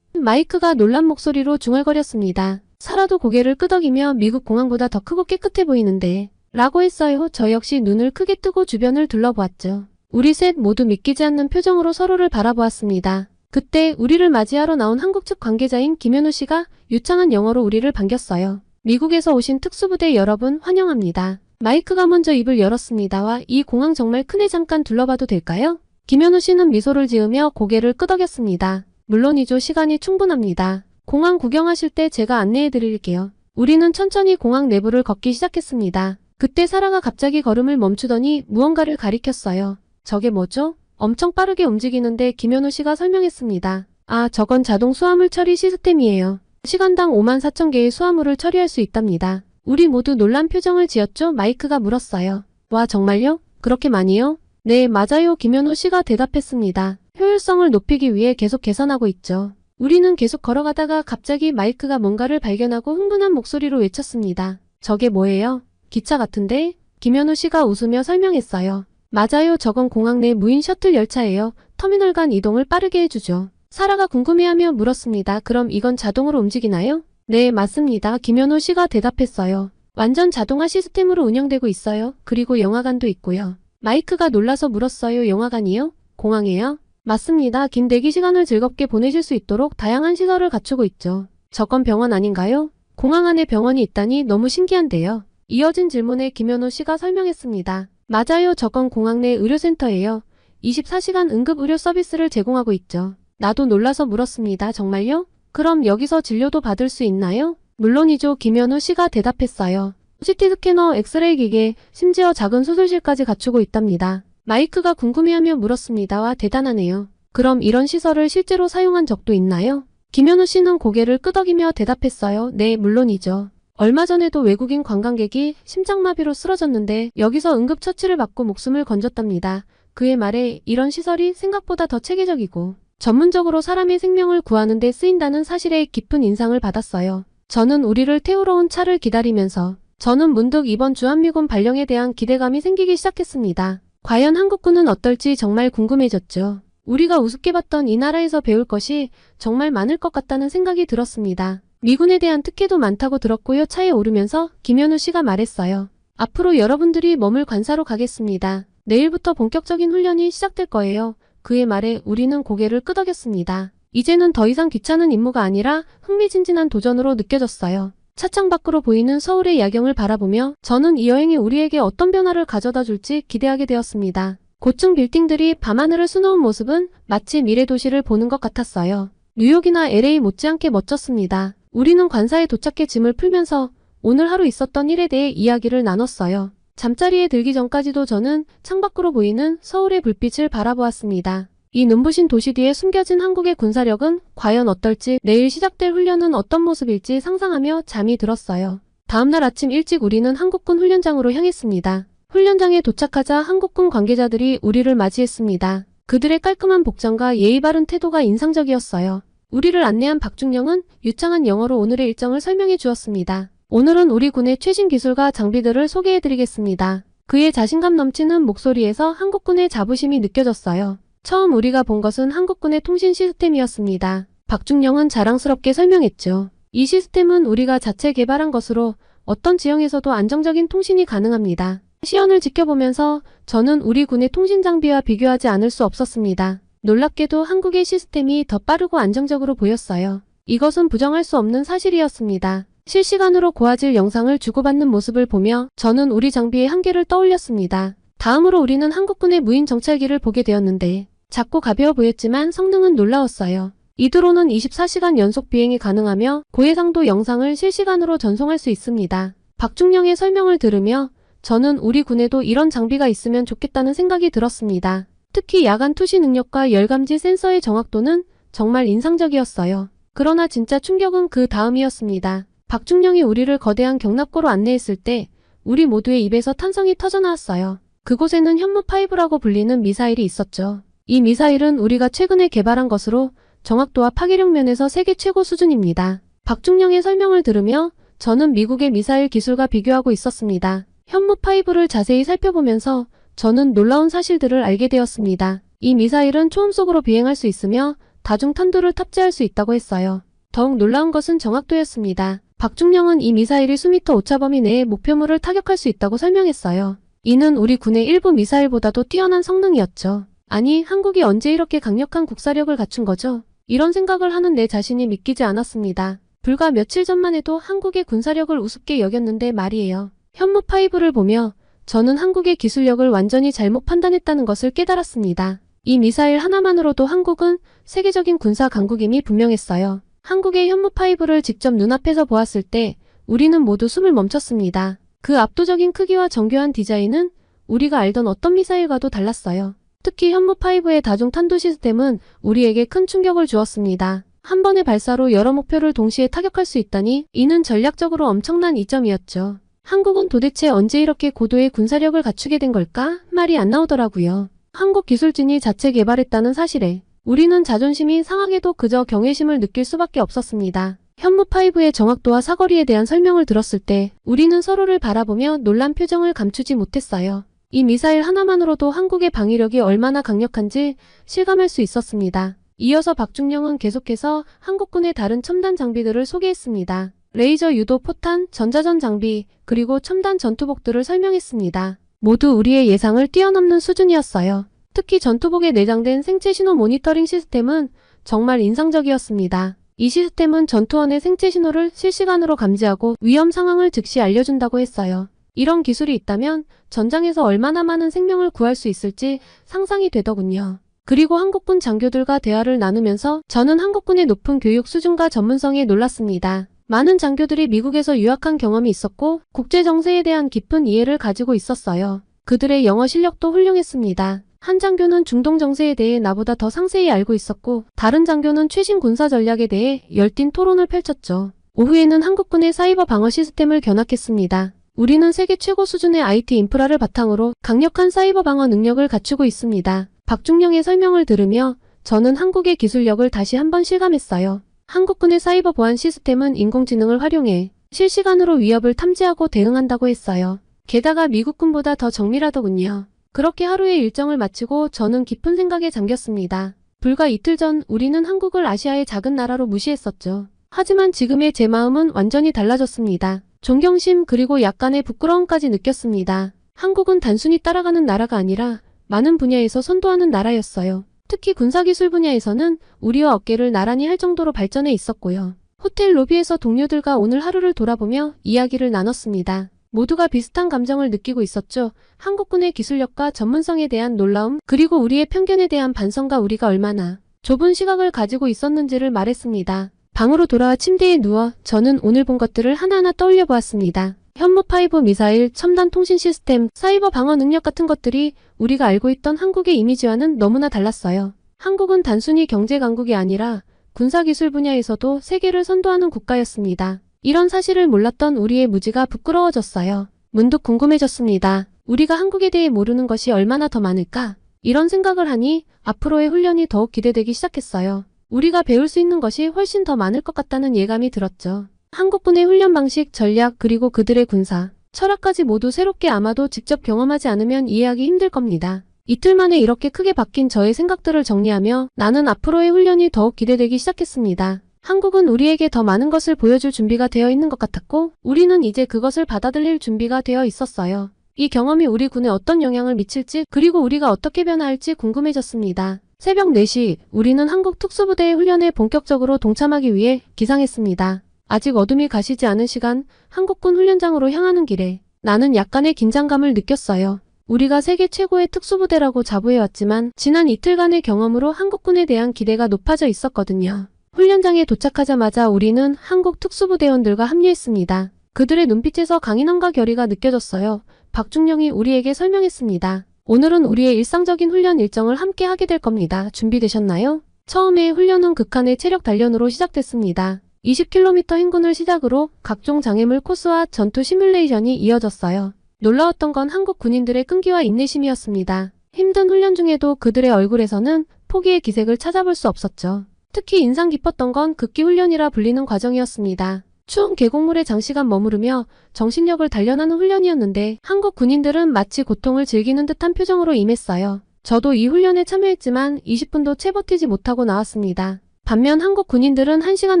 마이크가 놀란 목소리로 중얼거렸습니다. 사라도 고개를 끄덕이며 미국 공항보다 더 크고 깨끗해 보이는데 라고 했어요. 저 역시 눈을 크게 뜨고 주변을 둘러보았죠. 우리 셋 모두 믿기지 않는 표정으로 서로를 바라보았습니다. 그때 우리를 맞이하러 나온 한국 측 관계자인 김현우 씨가 유창한 영어로 우리를 반겼어요. 미국에서 오신 특수부대 여러분 환영합니다. 마이크가 먼저 입을 열었습니다. 와, 이 공항 정말 크네. 잠깐 둘러봐도 될까요? 김현우 씨는 미소를 지으며 고개를 끄덕였습니다. 물론이죠. 시간이 충분합니다. 공항 구경하실 때 제가 안내해 드릴게요. 우리는 천천히 공항 내부를 걷기 시작했습니다. 그때 사라가 갑자기 걸음을 멈추더니 무언가를 가리켰어요. 저게 뭐죠? 엄청 빠르게 움직이는데 김현우 씨가 설명했습니다. 아, 저건 자동 수화물 처리 시스템이에요. 시간당 54,000개의 수화물을 처리할 수 있답니다. 우리 모두 놀란 표정을 지었죠? 마이크가 물었어요. 와, 정말요? 그렇게 많이요? 네, 맞아요. 김현우 씨가 대답했습니다. 효율성을 높이기 위해 계속 개선하고 있죠. 우리는 계속 걸어가다가 갑자기 마이크가 뭔가를 발견하고 흥분한 목소리로 외쳤습니다. 저게 뭐예요? 기차 같은데? 김현우 씨가 웃으며 설명했어요. 맞아요. 저건 공항 내 무인 셔틀 열차예요. 터미널 간 이동을 빠르게 해주죠. 사라가 궁금해하며 물었습니다. 그럼 이건 자동으로 움직이나요? 네, 맞습니다. 김현우 씨가 대답했어요. 완전 자동화 시스템으로 운영되고 있어요. 그리고 영화관도 있고요. 마이크가 놀라서 물었어요. 영화관이요? 공항에요? 맞습니다. 긴 대기 시간을 즐겁게 보내실 수 있도록 다양한 시설을 갖추고 있죠. 저건 병원 아닌가요? 공항 안에 병원이 있다니 너무 신기한데요. 이어진 질문에 김현우 씨가 설명했습니다. 맞아요. 저건 공항 내 의료센터예요. 24시간 응급 의료 서비스를 제공하고 있죠. 나도 놀라서 물었습니다. 정말요? 그럼 여기서 진료도 받을 수 있나요? 물론이죠. 김현우 씨가 대답했어요. CT 스캐너, 엑스레이 기계, 심지어 작은 수술실까지 갖추고 있답니다. 마이크가 궁금해하며 물었습니다. 와, 대단하네요. 그럼 이런 시설을 실제로 사용한 적도 있나요? 김현우 씨는 고개를 끄덕이며 대답했어요. 네, 물론이죠. 얼마 전에도 외국인 관광객이 심장마비로 쓰러졌는데 여기서 응급처치를 받고 목숨을 건졌답니다. 그의 말에 이런 시설이 생각보다 더 체계적이고 전문적으로 사람의 생명을 구하는 데 쓰인다는 사실에 깊은 인상을 받았어요. 저는 우리를 태우러 온 차를 기다리면서 저는 문득 이번 주한미군 발령에 대한 기대감이 생기기 시작했습니다. 과연 한국군은 어떨지 정말 궁금해졌죠. 우리가 우습게 봤던 이 나라에서 배울 것이 정말 많을 것 같다는 생각이 들었습니다. 미군에 대한 특혜도 많다고 들었고요. 차에 오르면서 김현우 씨가 말했어요. 앞으로 여러분들이 머물 관사로 가겠습니다. 내일부터 본격적인 훈련이 시작될 거예요. 그의 말에 우리는 고개를 끄덕였습니다. 이제는 더 이상 귀찮은 임무가 아니라 흥미진진한 도전으로 느껴졌어요. 차창 밖으로 보이는 서울의 야경을 바라보며 저는 이 여행이 우리에게 어떤 변화를 가져다 줄지 기대하게 되었습니다. 고층 빌딩들이 밤하늘을 수놓은 모습은 마치 미래 도시를 보는 것 같았어요. 뉴욕이나 LA 못지않게 멋졌습니다. 우리는 관사에 도착해 짐을 풀면서 오늘 하루 있었던 일에 대해 이야기를 나눴어요. 잠자리에 들기 전까지도 저는 창밖으로 보이는 서울의 불빛을 바라보았습니다. 이 눈부신 도시 뒤에 숨겨진 한국의 군사력은 과연 어떨지, 내일 시작될 훈련은 어떤 모습일지 상상하며 잠이 들었어요. 다음날 아침 일찍 우리는 한국군 훈련장으로 향했습니다. 훈련장에 도착하자 한국군 관계자들이 우리를 맞이했습니다. 그들의 깔끔한 복장과 예의 바른 태도가 인상적이었어요. 우리를 안내한 박중령은 유창한 영어로 오늘의 일정을 설명해 주었습니다. 오늘은 우리 군의 최신 기술과 장비들을 소개해드리겠습니다. 그의 자신감 넘치는 목소리에서 한국군의 자부심이 느껴졌어요. 처음 우리가 본 것은 한국군의 통신 시스템이었습니다. 박중령은 자랑스럽게 설명했죠. 이 시스템은 우리가 자체 개발한 것으로 어떤 지형에서도 안정적인 통신이 가능합니다. 시연을 지켜보면서 저는 우리 군의 통신 장비와 비교하지 않을 수 없었습니다. 놀랍게도 한국의 시스템이 더 빠르고 안정적으로 보였어요. 이것은 부정할 수 없는 사실이었습니다. 실시간으로 고화질 영상을 주고받는 모습을 보며 저는 우리 장비의 한계를 떠올렸습니다. 다음으로 우리는 한국군의 무인 정찰기를 보게 되었는데 작고 가벼워 보였지만 성능은 놀라웠어요. 이 드론은 24시간 연속 비행이 가능하며 고해상도 영상을 실시간으로 전송할 수 있습니다. 박중령의 설명을 들으며 저는 우리 군에도 이런 장비가 있으면 좋겠다는 생각이 들었습니다. 특히 야간 투시 능력과 열감지 센서의 정확도는 정말 인상적이었어요. 그러나 진짜 충격은 그 다음이었습니다. 박중령이 우리를 거대한 경납고로 안내했을 때 우리 모두의 입에서 탄성이 터져나왔어요. 그곳에는 현무5라고 불리는 미사일이 있었죠. 이 미사일은 우리가 최근에 개발한 것으로 정확도와 파괴력 면에서 세계 최고 수준입니다. 박중령의 설명을 들으며 저는 미국의 미사일 기술과 비교하고 있었습니다. 현무5를 자세히 살펴보면서 저는 놀라운 사실들을 알게 되었습니다. 이 미사일은 초음 속으로 비행할 수 있으며 다중 탄두를 탑재할 수 있다고 했어요. 더욱 놀라운 것은 정확도였습니다. 박중령은 이 미사일이 수미터 오차 범위 내에 목표물을 타격할 수 있다고 설명했어요. 이는 우리 군의 일부 미사일보다도 뛰어난 성능이었죠. 아니, 한국이 언제 이렇게 강력한 국사력을 갖춘 거죠? 이런 생각을 하는 내 자신이 믿기지 않았습니다. 불과 며칠 전만 해도 한국의 군사력을 우습게 여겼는데 말이에요. 현무5를 보며 저는 한국의 기술력을 완전히 잘못 판단했다는 것을 깨달았습니다. 이 미사일 하나만으로도 한국은 세계적인 군사 강국임이 분명했어요. 한국의 현무5를 직접 눈앞에서 보았을 때 우리는 모두 숨을 멈췄습니다. 그 압도적인 크기와 정교한 디자인은 우리가 알던 어떤 미사일과도 달랐어요. 특히 현무5의 다중 탄도 시스템은 우리에게 큰 충격을 주었습니다. 한 번의 발사로 여러 목표를 동시에 타격할 수 있다니 이는 전략적으로 엄청난 이점이었죠. 한국은 도대체 언제 이렇게 고도의 군사력을 갖추게 된 걸까? 말이 안 나오더라고요. 한국 기술진이 자체 개발했다는 사실에 우리는 자존심이 상하게도 그저 경외심을 느낄 수밖에 없었습니다. 현무5의 정확도와 사거리에 대한 설명을 들었을 때 우리는 서로를 바라보며 놀란 표정을 감추지 못했어요. 이 미사일 하나만으로도 한국의 방위력이 얼마나 강력한지 실감할 수 있었습니다. 이어서 박중령은 계속해서 한국군의 다른 첨단 장비들을 소개했습니다. 레이저 유도 포탄, 전자전 장비, 그리고 첨단 전투복들을 설명했습니다. 모두 우리의 예상을 뛰어넘는 수준이었어요. 특히 전투복에 내장된 생체 신호 모니터링 시스템은 정말 인상적이었습니다. 이 시스템은 전투원의 생체 신호를 실시간으로 감지하고 위험 상황을 즉시 알려준다고 했어요. 이런 기술이 있다면 전장에서 얼마나 많은 생명을 구할 수 있을지 상상이 되더군요. 그리고 한국군 장교들과 대화를 나누면서 저는 한국군의 높은 교육 수준과 전문성에 놀랐습니다. 많은 장교들이 미국에서 유학한 경험이 있었고 국제 정세에 대한 깊은 이해를 가지고 있었어요. 그들의 영어 실력도 훌륭했습니다. 한 장교는 중동 정세에 대해 나보다 더 상세히 알고 있었고 다른 장교는 최신 군사 전략에 대해 열띤 토론을 펼쳤죠. 오후에는 한국군의 사이버 방어 시스템을 견학했습니다. 우리는 세계 최고 수준의 IT 인프라를 바탕으로 강력한 사이버 방어 능력을 갖추고 있습니다. 박중령의 설명을 들으며 저는 한국의 기술력을 다시 한번 실감했어요. 한국군의 사이버 보안 시스템은 인공지능을 활용해 실시간으로 위협을 탐지하고 대응한다고 했어요. 게다가 미국군보다 더 정밀하더군요. 그렇게 하루의 일정을 마치고 저는 깊은 생각에 잠겼습니다. 불과 이틀 전 우리는 한국을 아시아의 작은 나라로 무시했었죠. 하지만 지금의 제 마음은 완전히 달라졌습니다. 존경심 그리고 약간의 부끄러움까지 느꼈습니다. 한국은 단순히 따라가는 나라가 아니라 많은 분야에서 선도하는 나라였어요. 특히 군사기술 분야에서는 우리와 어깨를 나란히 할 정도로 발전해 있었고요. 호텔 로비에서 동료들과 오늘 하루를 돌아보며 이야기를 나눴습니다. 모두가 비슷한 감정을 느끼고 있었죠. 한국군의 기술력과 전문성에 대한 놀라움, 그리고 우리의 편견에 대한 반성과 우리가 얼마나 좁은 시각을 가지고 있었는지를 말했습니다. 방으로 돌아와 침대에 누워 저는 오늘 본 것들을 하나하나 떠올려 보았습니다. 현무5 미사일, 첨단 통신 시스템, 사이버 방어 능력 같은 것들이 우리가 알고 있던 한국의 이미지와는 너무나 달랐어요. 한국은 단순히 경제 강국이 아니라 군사기술 분야에서도 세계를 선도하는 국가였습니다. 이런 사실을 몰랐던 우리의 무지가 부끄러워졌어요. 문득 궁금해졌습니다. 우리가 한국에 대해 모르는 것이 얼마나 더 많을까? 이런 생각을 하니 앞으로의 훈련이 더욱 기대되기 시작했어요. 우리가 배울 수 있는 것이 훨씬 더 많을 것 같다는 예감이 들었죠. 한국군의 훈련 방식, 전략, 그리고 그들의 군사, 철학까지 모두 새롭게 아마도 직접 경험하지 않으면 이해하기 힘들 겁니다. 이틀 만에 이렇게 크게 바뀐 저의 생각들을 정리하며 나는 앞으로의 훈련이 더욱 기대되기 시작했습니다. 한국은 우리에게 더 많은 것을 보여줄 준비가 되어 있는 것 같았고 우리는 이제 그것을 받아들일 준비가 되어 있었어요. 이 경험이 우리 군에 어떤 영향을 미칠지 그리고 우리가 어떻게 변화할지 궁금해졌습니다. 새벽 4시 우리는 한국 특수부대의 훈련에 본격적으로 동참하기 위해 기상했습니다. 아직 어둠이 가시지 않은 시간 한국군 훈련장으로 향하는 길에 나는 약간의 긴장감을 느꼈어요. 우리가 세계 최고의 특수부대라고 자부해왔지만 지난 이틀간의 경험으로 한국군에 대한 기대가 높아져 있었거든요. 훈련장에 도착하자마자 우리는 한국 특수부대원들과 합류했습니다. 그들의 눈빛에서 강인함과 결의가 느껴졌어요. 박중령이 우리에게 설명했습니다. 오늘은 우리의 일상적인 훈련 일정을 함께 하게 될 겁니다. 준비되셨나요? 처음에 훈련은 극한의 체력 단련으로 시작됐습니다. 20km 행군을 시작으로 각종 장애물 코스와 전투 시뮬레이션이 이어졌어요. 놀라웠던 건 한국 군인들의 끈기와 인내심이었습니다. 힘든 훈련 중에도 그들의 얼굴에서는 포기의 기색을 찾아볼 수 없었죠. 특히 인상 깊었던 건 극기 훈련이라 불리는 과정이었습니다. 추운 계곡물에 장시간 머무르며 정신력을 단련하는 훈련이었는데 한국 군인들은 마치 고통을 즐기는 듯한 표정으로 임했어요. 저도 이 훈련에 참여했지만 20분도 채 버티지 못하고 나왔습니다. 반면 한국 군인들은 1시간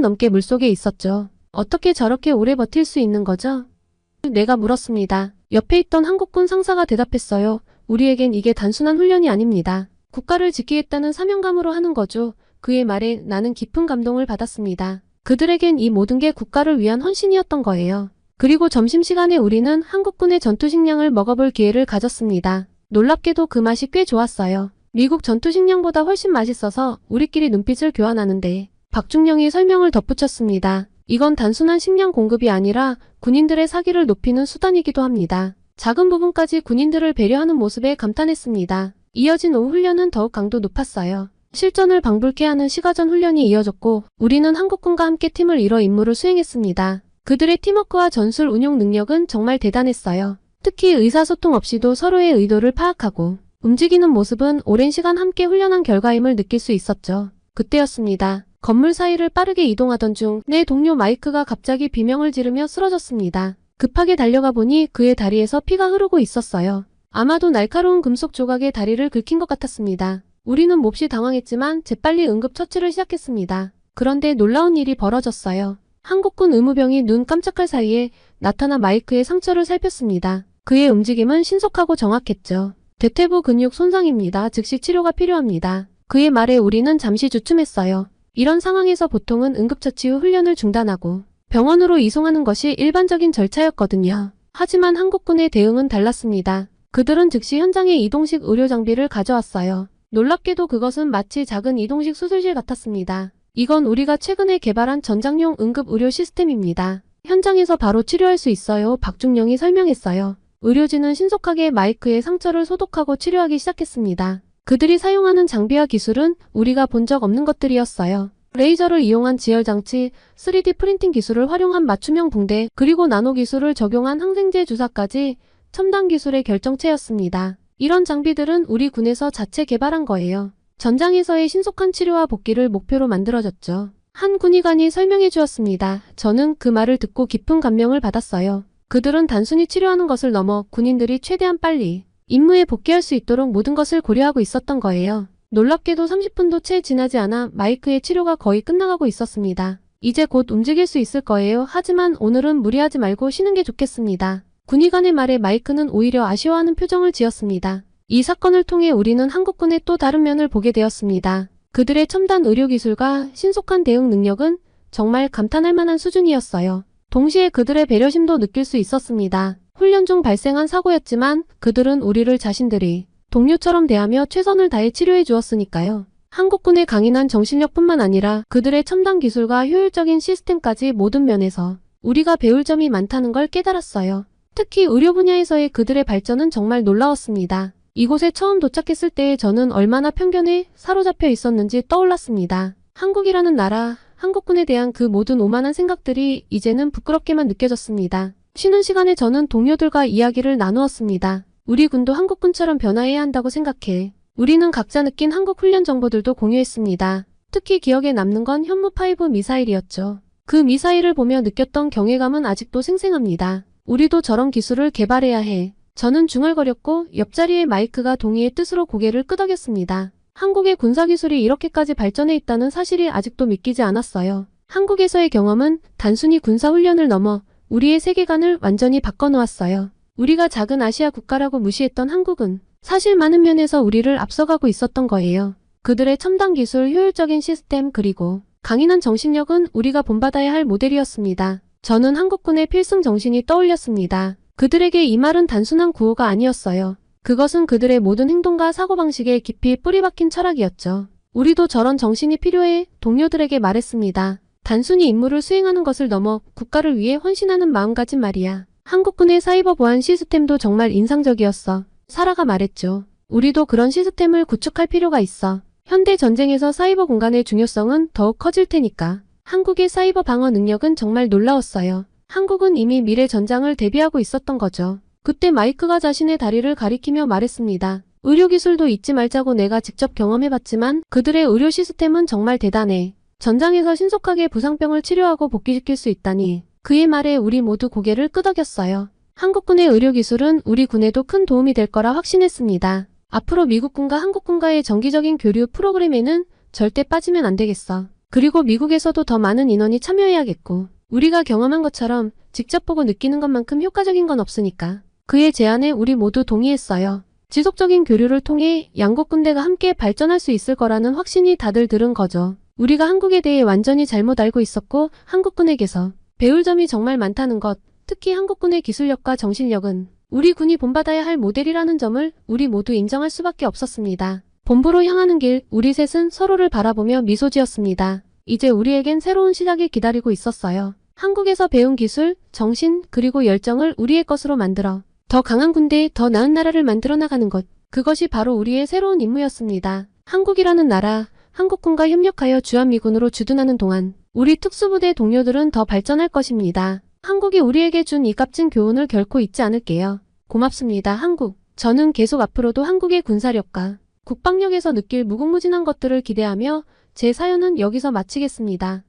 넘게 물속에 있었죠. 어떻게 저렇게 오래 버틸 수 있는 거죠? 내가 물었습니다. 옆에 있던 한국군 상사가 대답했어요. 우리에겐 이게 단순한 훈련이 아닙니다. 국가를 지키겠다는 사명감으로 하는 거죠. 그의 말에 나는 깊은 감동을 받았습니다. 그들에겐 이 모든 게 국가를 위한 헌신이었던 거예요. 그리고 점심시간에 우리는 한국군의 전투식량을 먹어볼 기회를 가졌습니다. 놀랍게도 그 맛이 꽤 좋았어요. 미국 전투식량보다 훨씬 맛있어서 우리끼리 눈빛을 교환하는데 박중령이 설명을 덧붙였습니다. 이건 단순한 식량 공급이 아니라 군인들의 사기를 높이는 수단이기도 합니다. 작은 부분까지 군인들을 배려하는 모습에 감탄했습니다. 이어진 오후 훈련은 더욱 강도 높았어요. 실전을 방불케 하는 시가전 훈련이 이어졌고 우리는 한국군과 함께 팀을 이뤄 임무를 수행했습니다. 그들의 팀워크와 전술 운용 능력은 정말 대단했어요. 특히 의사소통 없이도 서로의 의도를 파악하고 움직이는 모습은 오랜 시간 함께 훈련한 결과임을 느낄 수 있었죠. 그때였습니다. 건물 사이를 빠르게 이동하던 중 내 동료 마이크가 갑자기 비명을 지르며 쓰러졌습니다. 급하게 달려가 보니 그의 다리에서 피가 흐르고 있었어요. 아마도 날카로운 금속 조각에 다리를 긁힌 것 같았습니다. 우리는 몹시 당황했지만 재빨리 응급처치를 시작했습니다. 그런데 놀라운 일이 벌어졌어요. 한국군 의무병이 눈 깜짝할 사이에 나타나 마이크의 상처를 살폈습니다. 그의 움직임은 신속하고 정확했죠. 대퇴부 근육 손상입니다. 즉시 치료가 필요합니다. 그의 말에 우리는 잠시 주춤했어요. 이런 상황에서 보통은 응급처치 후 훈련을 중단하고 병원으로 이송하는 것이 일반적인 절차였거든요. 하지만 한국군의 대응은 달랐습니다. 그들은 즉시 현장에 이동식 의료 장비를 가져왔어요. 놀랍게도 그것은 마치 작은 이동식 수술실 같았습니다. 이건 우리가 최근에 개발한 전장용 응급 의료 시스템입니다. 현장에서 바로 치료할 수 있어요. 박중령이 설명했어요. 의료진은 신속하게 마이크의 상처를 소독하고 치료하기 시작했습니다. 그들이 사용하는 장비와 기술은 우리가 본 적 없는 것들이었어요. 레이저를 이용한 지혈장치, 3D 프린팅 기술을 활용한 맞춤형 붕대, 그리고 나노 기술을 적용한 항생제 주사까지 첨단 기술의 결정체였습니다. 이런 장비들은 우리 군에서 자체 개발한 거예요. 전장에서의 신속한 치료와 복귀를 목표로 만들어졌죠. 한 군의관이 설명해 주었습니다. 저는 그 말을 듣고 깊은 감명을 받았어요. 그들은 단순히 치료하는 것을 넘어 군인들이 최대한 빨리 임무에 복귀할 수 있도록 모든 것을 고려하고 있었던 거예요. 놀랍게도 30분도 채 지나지 않아 마이크의 치료가 거의 끝나가고 있었습니다. 이제 곧 움직일 수 있을 거예요. 하지만 오늘은 무리하지 말고 쉬는 게 좋겠습니다. 군의관의 말에 마이크는 오히려 아쉬워하는 표정을 지었습니다. 이 사건을 통해 우리는 한국군의 또 다른 면을 보게 되었습니다. 그들의 첨단 의료기술과 신속한 대응 능력은 정말 감탄할 만한 수준이었어요. 동시에 그들의 배려심도 느낄 수 있었습니다. 훈련 중 발생한 사고였지만 그들은 우리를 자신들이 동료처럼 대하며 최선을 다해 치료해 주었으니까요. 한국군의 강인한 정신력뿐만 아니라 그들의 첨단 기술과 효율적인 시스템까지 모든 면에서 우리가 배울 점이 많다는 걸 깨달았어요. 특히 의료 분야에서의 그들의 발전은 정말 놀라웠습니다. 이곳에 처음 도착했을 때 저는 얼마나 편견에 사로잡혀 있었는지 떠올랐습니다. 한국이라는 나라, 한국군에 대한 그 모든 오만한 생각들이 이제는 부끄럽게만 느껴졌습니다. 쉬는 시간에 저는 동료들과 이야기를 나누었습니다. 우리 군도 한국군처럼 변화해야 한다고 생각해. 우리는 각자 느낀 한국 훈련 정보들도 공유했습니다. 특히 기억에 남는 건 현무5 미사일이었죠. 그 미사일을 보며 느꼈던 경외감은 아직도 생생합니다. 우리도 저런 기술을 개발해야 해. 저는 중얼거렸고 옆자리의 마이크가 동의의 뜻으로 고개를 끄덕였습니다. 한국의 군사기술이 이렇게까지 발전해 있다는 사실이 아직도 믿기지 않았어요. 한국에서의 경험은 단순히 군사훈련을 넘어 우리의 세계관을 완전히 바꿔놓았어요. 우리가 작은 아시아 국가라고 무시했던 한국은 사실 많은 면에서 우리를 앞서가고 있었던 거예요. 그들의 첨단 기술, 효율적인 시스템, 그리고 강인한 정신력은 우리가 본받아야 할 모델이었습니다. 저는 한국군의 필승 정신이 떠올렸습니다. 그들에게 이 말은 단순한 구호가 아니었어요. 그것은 그들의 모든 행동과 사고방식에 깊이 뿌리박힌 철학이었죠. 우리도 저런 정신이 필요해 동료들에게 말했습니다. 단순히 임무를 수행하는 것을 넘어 국가를 위해 헌신하는 마음가짐 말이야. 한국군의 사이버 보안 시스템도 정말 인상적이었어. 사라가 말했죠. 우리도 그런 시스템을 구축할 필요가 있어. 현대 전쟁에서 사이버 공간의 중요성은 더욱 커질 테니까. 한국의 사이버 방어 능력은 정말 놀라웠어요. 한국은 이미 미래 전장을 대비하고 있었던 거죠. 그때 마이크가 자신의 다리를 가리키며 말했습니다. 의료기술도 잊지 말자고. 내가 직접 경험해봤지만 그들의 의료 시스템은 정말 대단해. 전장에서 신속하게 부상병을 치료하고 복귀시킬 수 있다니. 그의 말에 우리 모두 고개를 끄덕였어요. 한국군의 의료기술은 우리 군에도 큰 도움이 될 거라 확신했습니다. 앞으로 미국군과 한국군과의 정기적인 교류 프로그램에는 절대 빠지면 안 되겠어. 그리고 미국에서도 더 많은 인원이 참여해야겠고, 우리가 경험한 것처럼 직접 보고 느끼는 것만큼 효과적인 건 없으니까. 그의 제안에 우리 모두 동의했어요. 지속적인 교류를 통해 양국 군대가 함께 발전할 수 있을 거라는 확신이 다들 들은 거죠. 우리가 한국에 대해 완전히 잘못 알고 있었고 한국군에게서 배울 점이 정말 많다는 것, 특히 한국군의 기술력과 정신력은 우리 군이 본받아야 할 모델이라는 점을 우리 모두 인정할 수밖에 없었습니다. 본부로 향하는 길, 우리 셋은 서로를 바라보며 미소 지었습니다. 이제 우리에겐 새로운 시작이 기다리고 있었어요. 한국에서 배운 기술, 정신, 그리고 열정을 우리의 것으로 만들어 더 강한 군대, 더 나은 나라를 만들어 나가는 것. 그것이 바로 우리의 새로운 임무였습니다. 한국이라는 나라, 한국군과 협력하여 주한미군으로 주둔하는 동안 우리 특수부대 동료들은 더 발전할 것입니다. 한국이 우리에게 준 이 값진 교훈을 결코 잊지 않을게요. 고맙습니다, 한국. 저는 계속 앞으로도 한국의 군사력과 국방력에서 느낄 무궁무진한 것들을 기대하며 제 사연은 여기서 마치겠습니다.